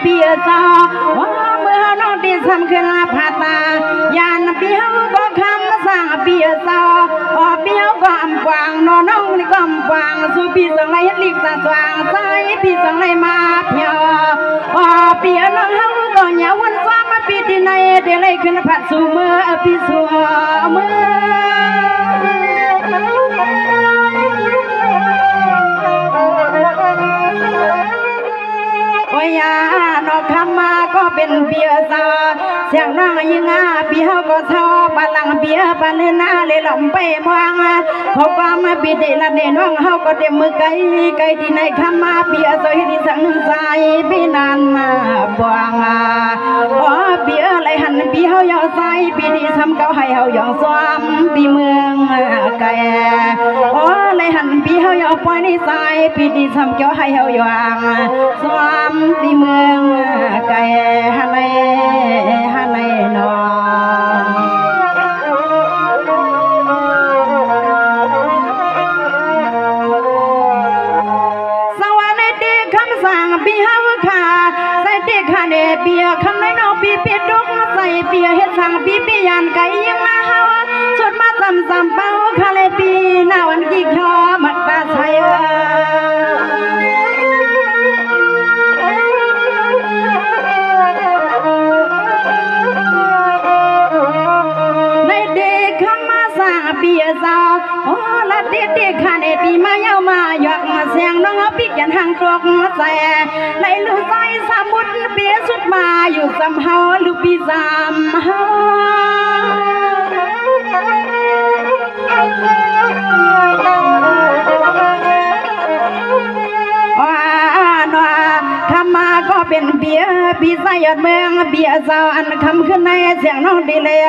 เปียซอเมื่อน้องที่สำคัญผาตายานเปียวก็คำสั่งเปียซอเปียวก็อำกวางน้องนี่ก็อำกวางสู่พี่สังไรลิกสว่างใจพี่สังไรมาเพียวเปียน้องเฮาก็เหนียววันฟ้ามาปีที่ไหนเดี๋ยวเลยขึ้นผัดสู่เมื่อพี่สัวเมื่อโอ้ยนอกคำมาก็เป็นเบียร์ซาเสียงน้องยิงเบียร์ก็ชอบบัลังเบียร์บัลนาเลยหล่อมไปมองเขาก็มาบิดละเนน้องเขาก็เต็มมือไกลที่ในคำมาเบียร์ซอยที่สังใจพี่นันบวงเบียร์ไรหันเบียร์เขายาวใส่ปีนี้ทำเก้าให้เขายองซ้อมปีเมืองไก่ไรหันเบียร์เขายาวปล่อยในใส่ปีนี้ทำเก้าให้เขายองซ้อมปีเมืองไก่ฮันในนอสวรรค์ดีคำสั่งปีเฮาขาใส่เด็กขาเดเบียคำในนอปีเปียดุกใส่เบียเฮ็ดสั่งปีเปียนไก่ยังมาเฮาสุดมาซ้ำเป้าคาเลปีหน้าวันกี่คอมักตาใส่เปียซาละเด็กขันปีมาเยามาหยอกมาเสียงน้องปีกันห่างตกใส่ไหลลูกใส่สามุดเปียสุดมาอยู่ซ้ำเฮาลูกปีซ้ำเฮาก็เป็นเบียปีใส่ยอดเมืองเบียสาวอันคำขึ้นในเสียงน้องดีเลย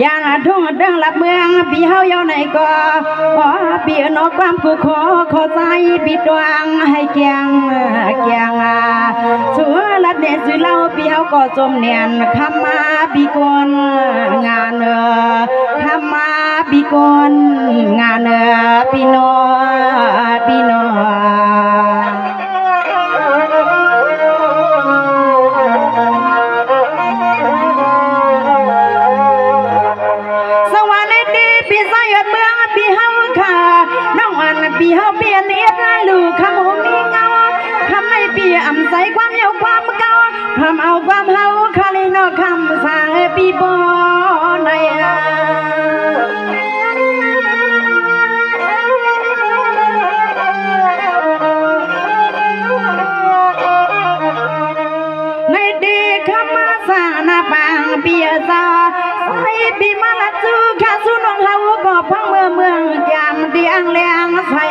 ยานทุ่งเดิงหลับเมืองปีเฮาเยาในก็เบียนอกความกูขอใจปีดวงให้แกงสัวลัดเนสุเล่าปีเฮาก็จมเนียนคำมาปีกนงานคำมาปีกนงานปีนอปีเฮาเปลี่ยนเอ็ดลูกคำหงมีเงาคำในปีอ่ำใส่ความเยาความเก่าคำเอาความเฮาคาลิโนคำสั่งปีบอในดีคำมาสานาปังเบียซาใส่ปีมาลัดจูข้าสุนองเฮาก็พังเมืองยามเดียงแรงใส่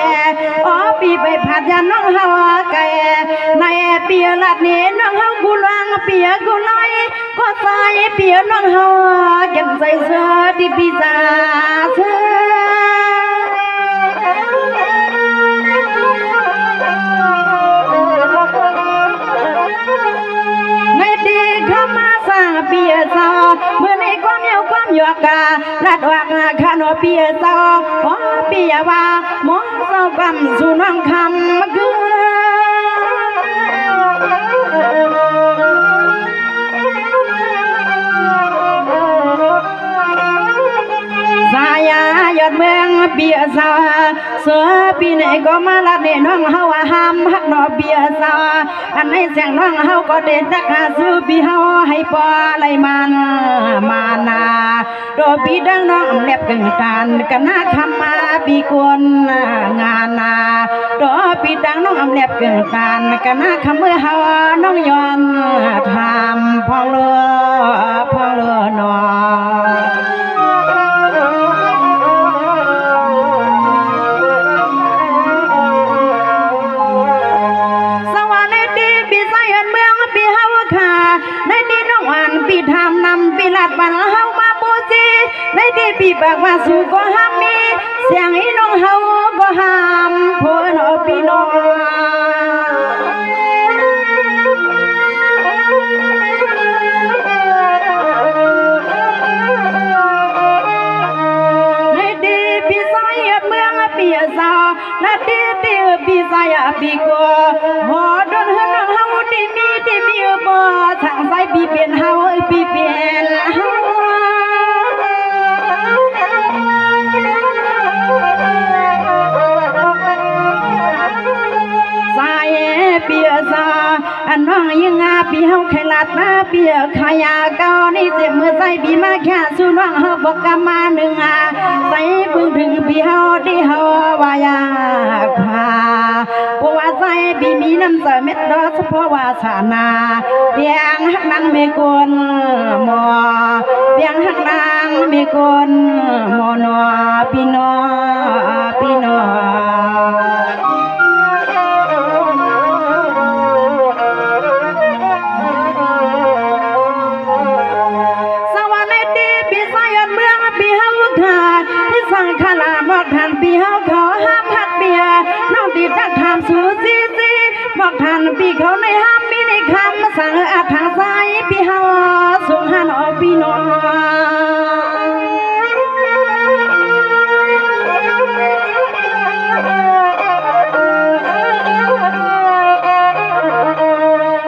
ปีไปผัดยาน้องเฮาไก่ในเปียลัดนี้น้องเฮากูลางเปียกูลอยก็ใส่เปียน้องเฮาเก็บใส่เสื้อที่ปีศาจเปียซาเมื่อในความเยาความหยอกลัดวักขานเปียซาเปียว่าหมอเศร้าความสู่น้องคำคือสายายอดเมืองเปียซาเสือปีไหนก็มาลัดเนน้องเฮาห้ามหักนอเปียซาอันในเสียงน้องเฮาก็เด็ดนักสู้ปีเฮาให้ปอไหลมันมานาโดปีดังน้องเล็บกึ่งกันกันนาคำมาปีกวนงานนาโดปีดังน้องเล็บกึ่งกันกันนาคำเมื่อเฮาน้องย้อนทำพองเลือนอทำนำปีลัดบันเฮามาปูซีในที่ปีปากว่าสู่ก็ห้ามมีเสียงอีน้องเฮาก็ห้ามพูนอปีน้องในที่ปีสายเมืองปีสาวในที่ปีสายปีกัวหอดนเฮาน้องเฮาที่มีบ สั่งใส่ปีเปลี่ยนเฮาปีเปลี่ยนเฮาเปียซาอันน้องยังอาปีเฮาไขลัดมาเปียขายาเก่านี่เจ็บมือใส่ปีมาแค่สู้น้องเฮาบอกกามาหนึ่งใส่พึ่งถึงปีเฮาที่เฮาวายาพาเพราะว่าใส่ปีมีน้ำใส่เม็ดดอกเฉพาะว่าสานาเพียงหักนางไม่กวนหมอเพียงหักนางไม่กวนหมอนอพี่นอพี่นอขลาบอกทานปีเฮาเขาห้ามหักเบียน้องดีดักทำสูซีซีบอกทานปีเขาในห้ามมีในคำมาสั่งอาทางซ้ายปีเฮาส่งหันออกปีน้อง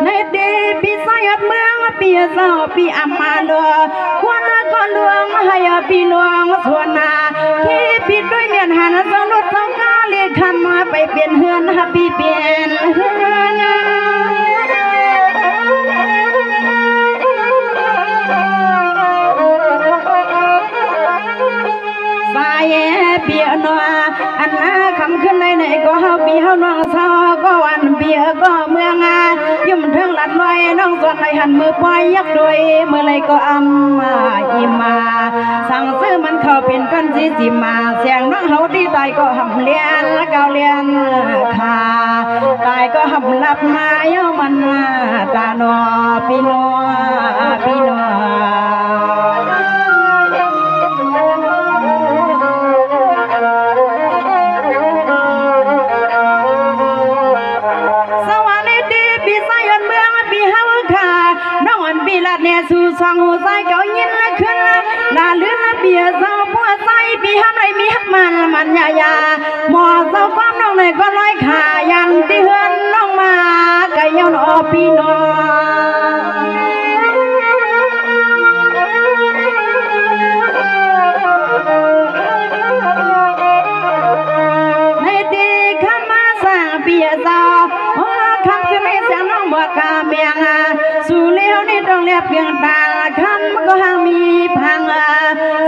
ในเดปีสายเมืองปีเศร้าปีอามาโลควันก็ลวงให้ปีลวงส่วนนาที่ปีด้วยเมียนหันสนุดเจ้ากาเรียกคำมาไปเปลี่ยนเฮือนปีเปลี่ยนเฮือนสายเปียนัวอันน่าคำขึ้นในก็เฮาปีเฮาน้องเศร้าก็วันเบียก็เมืองยุ่มถึงหลัดลอยน้องส่วนในหันมือปล่อยยักษ์ด้วยเมื่อไรก็อัมมาอิมาสั่งซื้อมันเข้าเป็นกันสิมาเสียงน้องเฮาที่ตายก็หำเลียนและเกาเลียนขาตายก็หำหลับมาเย้ามันตาหนอพี่นอพี่นอเนี่ยสู่สองหัวใจเก่ายินละขึ้นลาลื่นละเบียเจ้าผัวใจปีห้ามไรมีหักมันยายาหมอเจ้าความน้องเลยก็ร้อยขายันที่เฮือนน้องมาไก่ย้อนอพี่น้องในดีข้ามาสร้างเบียเจ้าคำคือไม่เสียงน้องบอกกาเมียงสู่เลี้ยวนี่ต้องเรียบเพียงตาคำก็ห่างมีพัง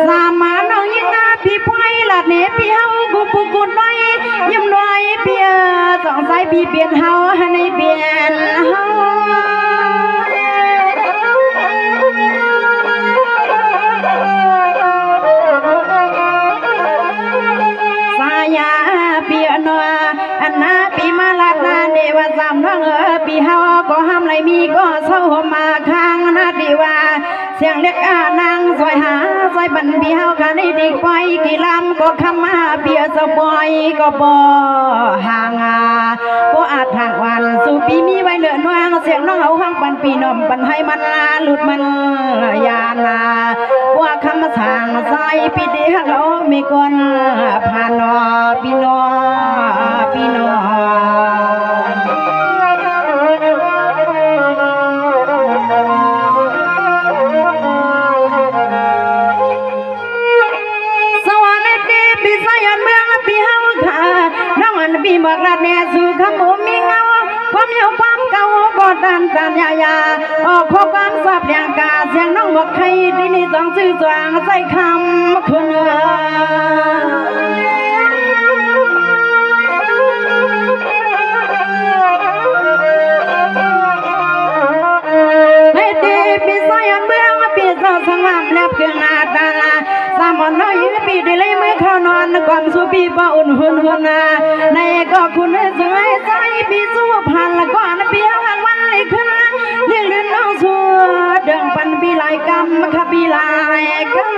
สามาน้องยิ่งพี่พายหลัดเนพี่เฮากูปูกุดน้อยยิ้มน้อยเปียสองสายพี่เปลี่ยนเฮาในเปลี่ยนเฮาสายาเปียนัวอันนาปีมาลาดนาเดวสามน้องปีเฮาก็ห้ามไรมีก็เศร้ามาข้างนาดีว่าเสียงเล็กนางซอยหาซอยบันปีเฮากันได้ดีไปกี่ลำก็คำมาเปียสบอยก็บ่ห่างก็อาจทางวันสู่ปีมีไว้เหลือน้องเสียงน้องเอาห้างปันปีนอมปันให้มันลาหลุดมันยานาว่าคำสั่งใส่ปีเดียวเขาไม่กวนผ่านนอพี่นอพี่นอปีบอกลาเนสู่ขมุมีเงาความเหี่ยวความเก่าก็ดันกันยาออกข้อความสอบอย่างกาเสียงน้องบอกใครที่นี่ต้องซื้อจวงใส่คำคุณให้ดีปีสายเมืองปีสาวสงามแลบเพียงอาตาสามวันน้อยปีได้เลยมือเข้านอนก่อนสู่ปีบ่อุ่นหุ่นหุ่นในก็คุณสวยใจปีสู้พันละก่อนปีหักวันเลยขึ้นเลี้ยงลื่นน้องสัวเดิงปันปีลายกำขับปีลายกำ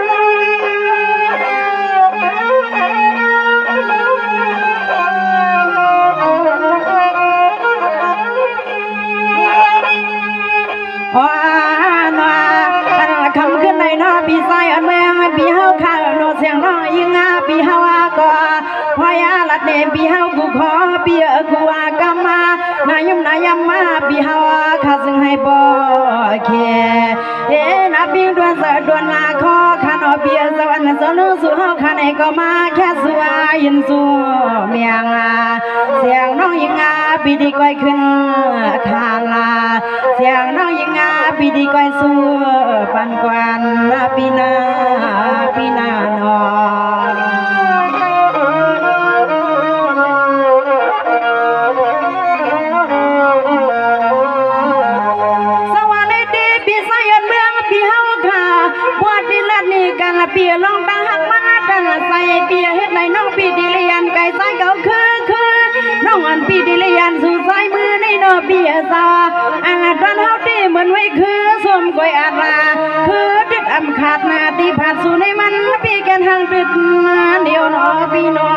คำขึ้นในน้อปีสายอันเมืองปีเฮาข้าวโนเสียงน้องยิงปีเฮาก็พอยาลัดเนปีเฮากูขอปีกูว่ากำมา นายุ่มนายำมาปีเฮาข้าซึ่งให้บ่แค่นาปีดวนเสดวนนาคอขันอเบียสวรรค์สนุสู่เฮาขันไอ้ก็มาแค่สัวยินสู่เมียงเสียงน้องยิงปีดีก้อยขึ้นคาลาเสียงน้องยิงปีดีก้อยสู่ปันกวนปีนาหนอเปียลองตาหักมาตั้งใส่เปียเฮ็ดไหนน้องปีดีเลียนไก่ใส่เก่าคือน้องอันปีดีเลียนสู่ใส่มือในนอเปียซาอันตอนเฮาตีเหมือนไว้คือสมกวยอาลาคือดึดอำขาดหน้าตีผาดสู่ในมันปีแกนทางดึดเดียวนอปีนอ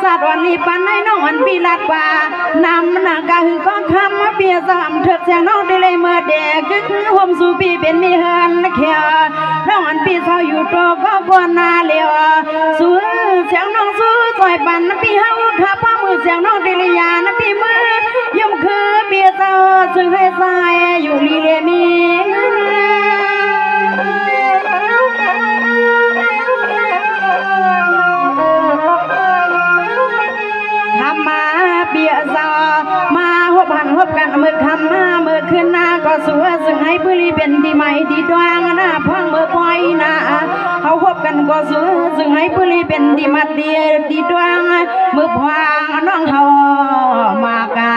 สาดวันนี้ปันให้น้องอันปีลัดว่านำนางกะหือก้องคำมาเปียสามเถิดเสียงน้องได้เลยเมื่อเด็กกึกห่มสู่ปีเป็นมีเฮินเขียวน้องอันปีเศร้าอยู่ตัวก็กวนนาเลียวสู้เสียงน้องสู้ซอยปันปีเฮาขับว่ามือเสียงน้องได้เลยยานปีมือย่อมคือเปียเศร้าซึ่งให้สายอยู่ลีเลมีเบียซามาหบหันหบกันมือคำมามือขึ้นหน้าก็สวยซึ่งให้บุรีเป็นดีใหม่ดีดวงหน้าพังมือปล่อยหน้าเขาหบกันก็สวยซึ่งให้บุรีเป็นดีมัดดีดวงมือพวางน้องเฮามากา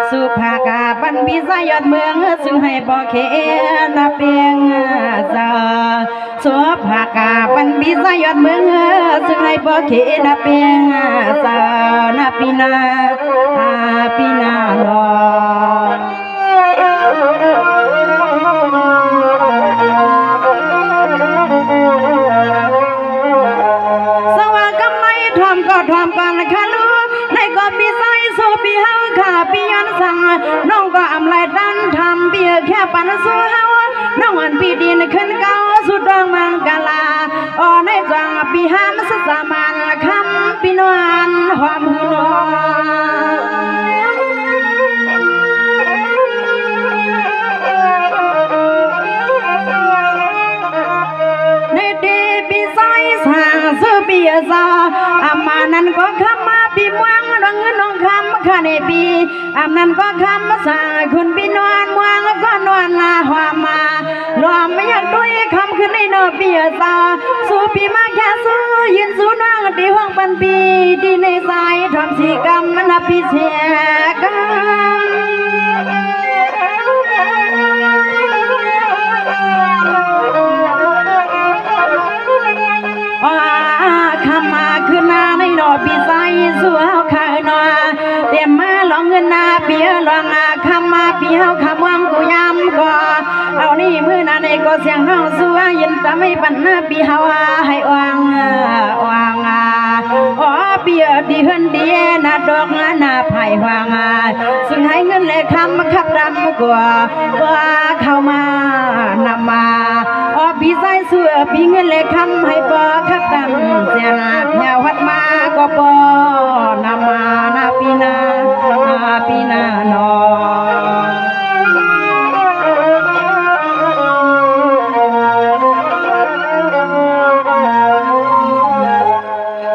สุภากาปันปีสายอดเมืองซึ่งให้บ่เขนเปียงซาสุภากาปันปีสายอดเมืองซึ่งให้บ่เขนเปียงซานาปีนาหนอสว่างกำไรทอมก็ทอมกันค่ะลูกในก็ปีไซสู่ปีเฮาค่ะปีย้อนสั่งน้องก็อำไรดันทำเบียแค่ปันสู่เฮาน้องอันปีดินขึ้นเก้าสุดดองมังกาลาอ๋อในจังปีห้ามสสามันคำปีนวนหอมหืนอสุปีซาอามานันก็คำมาปีมวงดังน้องคำข้าในปีอามันก็คำมาสาคุณปีนวลมวงก็นวลลาหัวมาลอมไม่อยากด้วยคำขึ้นในนอปีซาสุปีมาแค่สู้ยินสู้น้องตีห้องปันปีดีในสายทำสีกรรมมันปีเสียกันคำมาคือนาในนอปีไซสู่เฮาข้านอเต็มมาลองเงินนาเปียลองคำมาปีเฮาคำวังกูยำก็เอานี่มือนาในก็เสียงเฮาสู่ยินตาไม่ปันนาปีเฮาให้วางอ๋อเปียดีเฮินดีนาดอกนาไผ่วางซึ่งให้เงินเลยคำมาขับดำกว่าเข้ามานำมาอ๋อปีไซสู่ปีเงินเลยคำให้บ่ขับดำเสียนาเพียววัดมาก็บ่นำมานาปีนาหนอ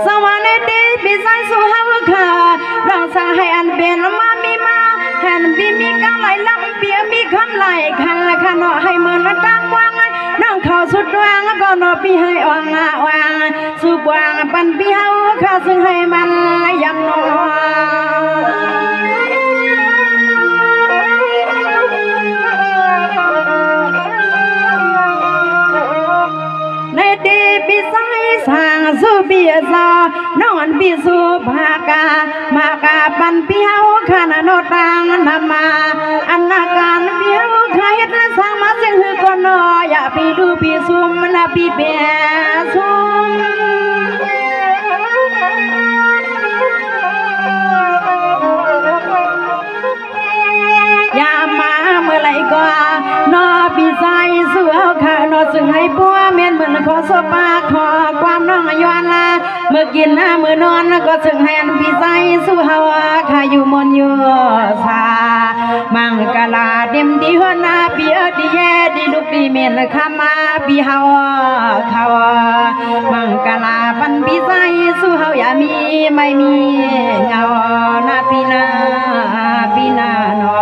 สวรรค์ดีปีไซสู่เฮาค่ะเราสั่งให้อันเป็นมามีมาแห่นปีมีกาไหลลำเปียมีคำไหลคันละคันเนาะให้เหมือนละตั้งวางน้องเขาสุดวางก็นอปีให้อ่างวางสุบวางปันปีเฮาข้าซึ่งให้มันยำนอในดีปีไซสางสุปีซานอนปีสุภากามากาปันปีเฮาข้าโนตังนามาอันนาการปีเฮาข้าเฮ็ดและสร้างมาเสียงหือก็นออย่าปีดูปีซุมนาปีเปียซุมอย่ามาเมื่อไร ปากขอความน้องย้อนละเมื่อกินมือนอนก็ซึ่งให้อันพี่ใจสู้เฮาข้าอยู่มนอยู่สามังกลาเต็มดีหัวหน้าเปียดีแย่ดีลูกดีเมียนข้ามาพี่เฮาเขามังกลาปันพี่ใจสู้เฮาอย่ามีไม่มีเงาหน้าพี่นาพี่นานอ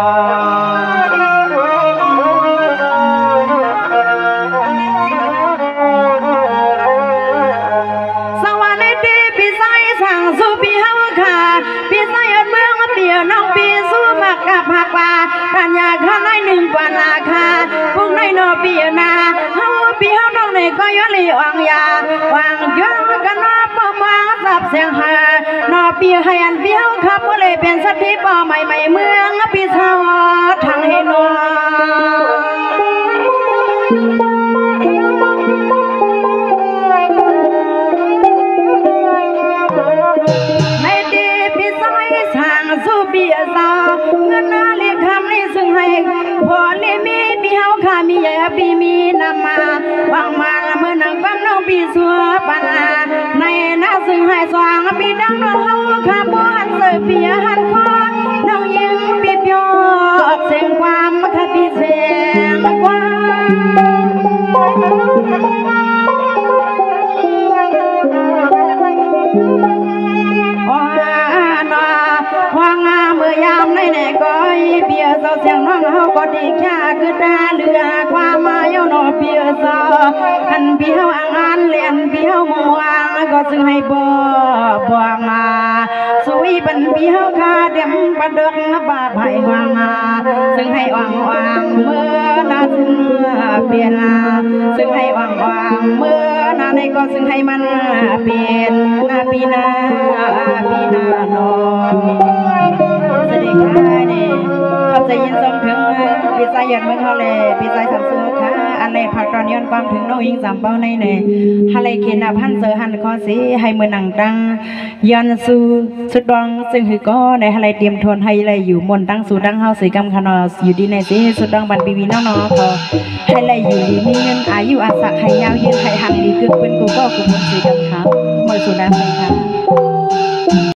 น้องปีสู้มากกับผักว่าปัญญาข้าน้อยหนึ่งกว่าราคาพวกน้อยนอปีนาเฮาปีเฮาน้องในก็ย้อนลีอ่างยาวางย้อนกันนอปอมางสับเสียงหานอปีให้อันปีเฮาขับเลยเป็นสติปอใหม่ใหม่เมืองปีเฮาทางเฮนอสู้เบียซาเงินนาเลี้ยงคำนี้ซึ่งให้พอเลี้ยมีปีเฮาข้ามีใหญ่ปีมีนำมาวางมาละเมื่อนังปั๊มน้องปีสัวปันในนาซึ่งให้สว่างปีดังน้องเฮาข้าบ่หันเสือปีหันคอน้องยิงปีเปียวเสียงความข้าปีเสียงความยามในแน่ก้อยเปียเศร้าเสียงน้องเฮาก็ดีแค่คือตาเหลือความมาเยาวนอเปียเศร้าอันเปียวอ่างเลียนเปียวมัวก็ซึ่งให้บ่มาสวยบันเปียวคาเต็มประเดิกบาไผ่วางซึ่งให้วางเมื่อนาซึ่งเปลี่ยนซึ่งให้วางเมื่อนาในก็ซึ่งให้มันเปลี่ยนนาปีนาโนสวัสดีค่ะนี่ขอบใจยินส่งถึงพี่ใจหยดเมืองเฮาเลยพี่ใจสัมสูค่ะอันเลยผักตอนย้อนความถึงน้องยิงสามเป้าในเนี่ยฮาเลยเขียนพันเจอหันคอสีให้มือหนังดังย้อนสู่สุดดองซึ่งคือก็ในฮาเลยเตรียมทนให้เลยอยู่มนตั้งสู่ดังเฮาสีกำขนออยู่ดีในสีสุดดองบันปีวีน้องๆก็ให้เลยอยู่ดีมีเงินอายุอาศักให้ยาวยืนให้หังดีกึกเป็นกูก็กูบนสีกำขาวมือสู่ดังเลยค่ะ